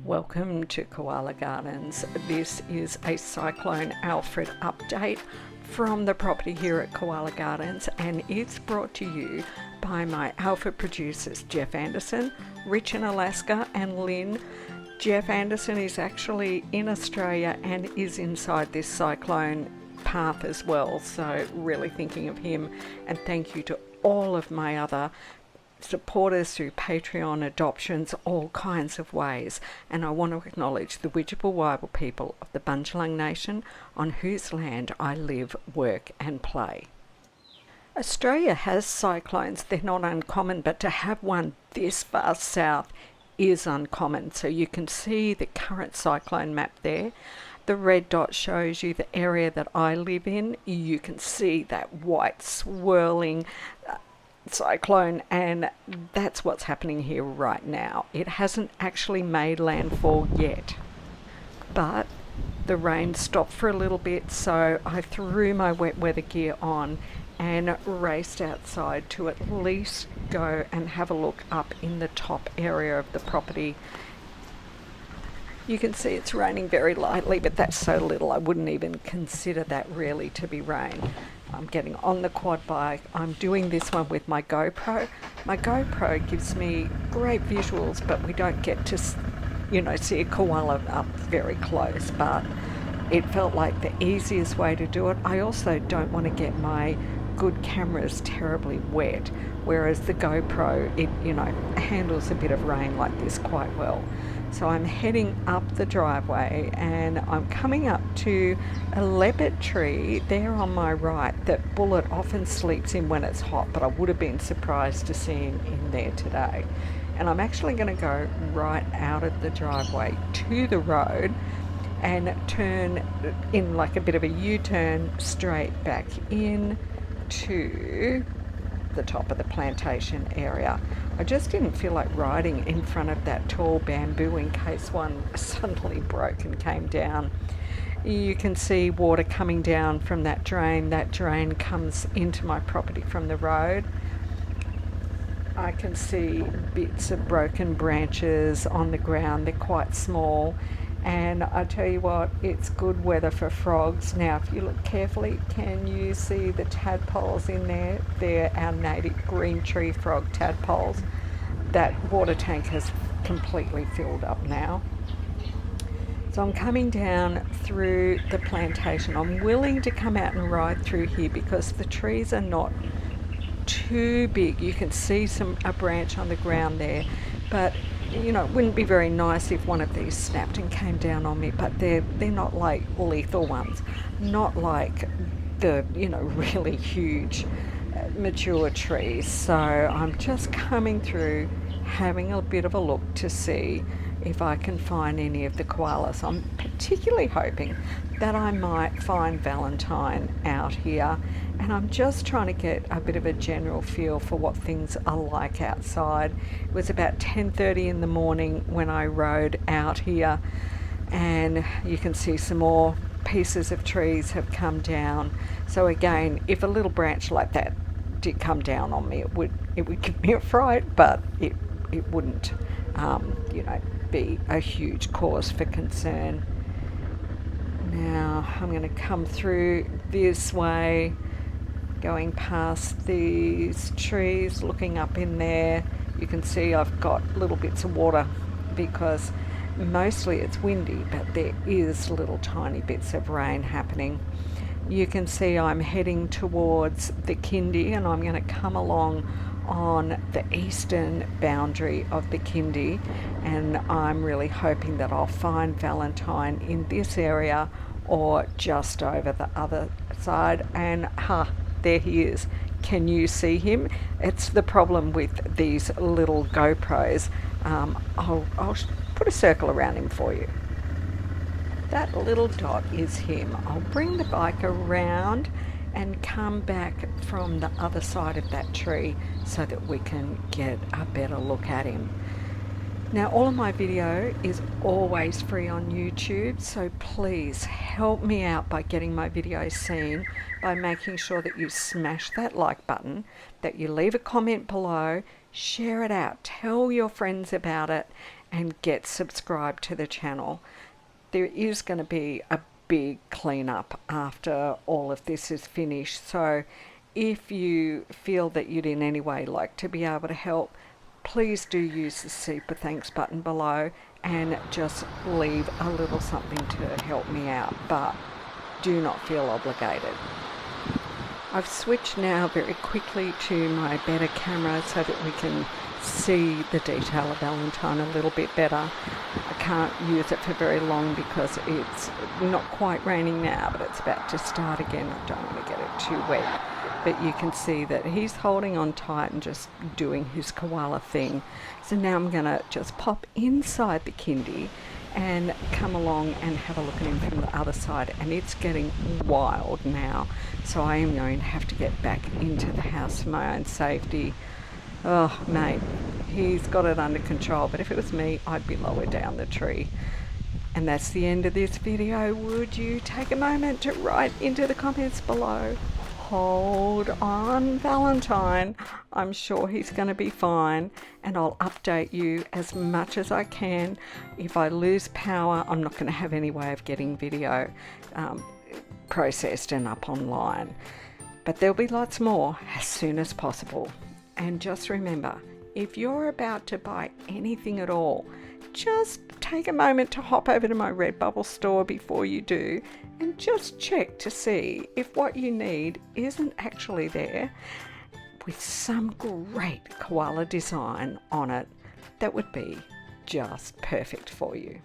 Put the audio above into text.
Welcome to Koala Gardens. This is a Cyclone Alfred update from the property here at Koala Gardens, and it's brought to you by my alpha producers Jeff Anderson, Rich in Alaska, and Lynn. Jeff Anderson is actually in Australia and is inside this cyclone path as well, so really thinking of him, and thank you to all of my other supporters through Patreon, adoptions, all kinds of ways. And I want to acknowledge the Widjabul Wibble people of the Bundjalung Nation, on whose land I live, work and play. Australia has cyclones. They're not uncommon, but to have one this far south is uncommon. So you can see the current cyclone map there. The red dot shows you the area that I live in. You can see that white swirling cyclone, and that's what's happening here right now. It hasn't actually made landfall yet, but the rain stopped for a little bit, so I threw my wet weather gear on and raced outside to at least go and have a look up in the top area of the property. You can see it's raining very lightly, but that's so little I wouldn't even consider that really to be rain. I'm getting on the quad bike. I'm doing this one with my GoPro. My GoPro gives me great visuals, but we don't get to, see a koala up very close, but it felt like the easiest way to do it. I also don't want to get my good cameras terribly wet, whereas the GoPro, it handles a bit of rain like this quite well. So I'm heading up the driveway and I'm coming up to a leopard tree there on my right that Bullet often sleeps in when it's hot, but I would have been surprised to see him in there today. And I'm actually going to go right out of the driveway to the road and turn in like a bit of a U-turn straight back in to the top of the plantation area. I just didn't feel like riding in front of that tall bamboo in case one suddenly broke and came down. You can see water coming down from that drain. That drain comes into my property from the road. I can see bits of broken branches on the ground. They're quite small. And I tell you what, it's good weather for frogs. Now, if you look carefully, can you see the tadpoles in there? They're our native green tree frog tadpoles. That water tank has completely filled up now. So I'm coming down through the plantation. I'm willing to come out and ride through here because the trees are not too big. You can see a branch on the ground there, but it wouldn't be very nice if one of these snapped and came down on me, but they're not like lethal ones, not like the really huge mature trees. So I'm just coming through, having a bit of a look to see if I can find any of the koalas. I'm particularly hoping that I might find Valentine out here, and I'm just trying to get a bit of a general feel for what things are like outside. It was about 10:30 in the morning when I rode out here, and you can see some more pieces of trees have come down. So again, if a little branch like that did come down on me, it would give me a fright, but it wouldn't be a huge cause for concern. Now I'm going to come through this way, going past these trees, looking up in there. You can see I've got little bits of water because mostly it's windy, but there is little tiny bits of rain happening. You can see I'm heading towards the Kindy, and I'm going to come along on the eastern boundary of the Kindy, and I'm really hoping that I'll find Valentine in this area or just over the other side. And there he is. Can you see him? It's the problem with these little GoPros. I'll put a circle around him for you. That little dot is him. I'll bring the bike around and come back from the other side of that tree so that we can get a better look at him. Now, all of my video is always free on YouTube, so please help me out by getting my videos seen by making sure that you smash that like button, that you leave a comment below, share it out, tell your friends about it, and get subscribed to the channel. There is going to be a big cleanup after all of this is finished, so if you feel that you'd in any way like to be able to help, please do use the super thanks button below and just leave a little something to help me out, but do not feel obligated. I've switched now very quickly to my better camera so that we can see the detail of Valentine a little bit better. I can't use it for very long because it's not quite raining now, but it's about to start again. I don't want to get it too wet. But you can see that he's holding on tight and just doing his koala thing. So now I'm going to just pop inside the kindy and come along and have a look at him from the other side, and it's getting wild now, so I am going to have to get back into the house for my own safety. Oh mate, he's got it under control, but if it was me, I'd be lower down the tree. And that's the end of this video. Would you take a moment to write into the comments below, hold on Valentine, I'm sure he's going to be fine, and I'll update you as much as I can. If I lose power, I'm not going to have any way of getting video processed and up online, but there'll be lots more as soon as possible. And just remember, if you're about to buy anything at all, just take a moment to hop over to my Redbubble store before you do and just check to see if what you need isn't actually there with some great koala design on it that would be just perfect for you.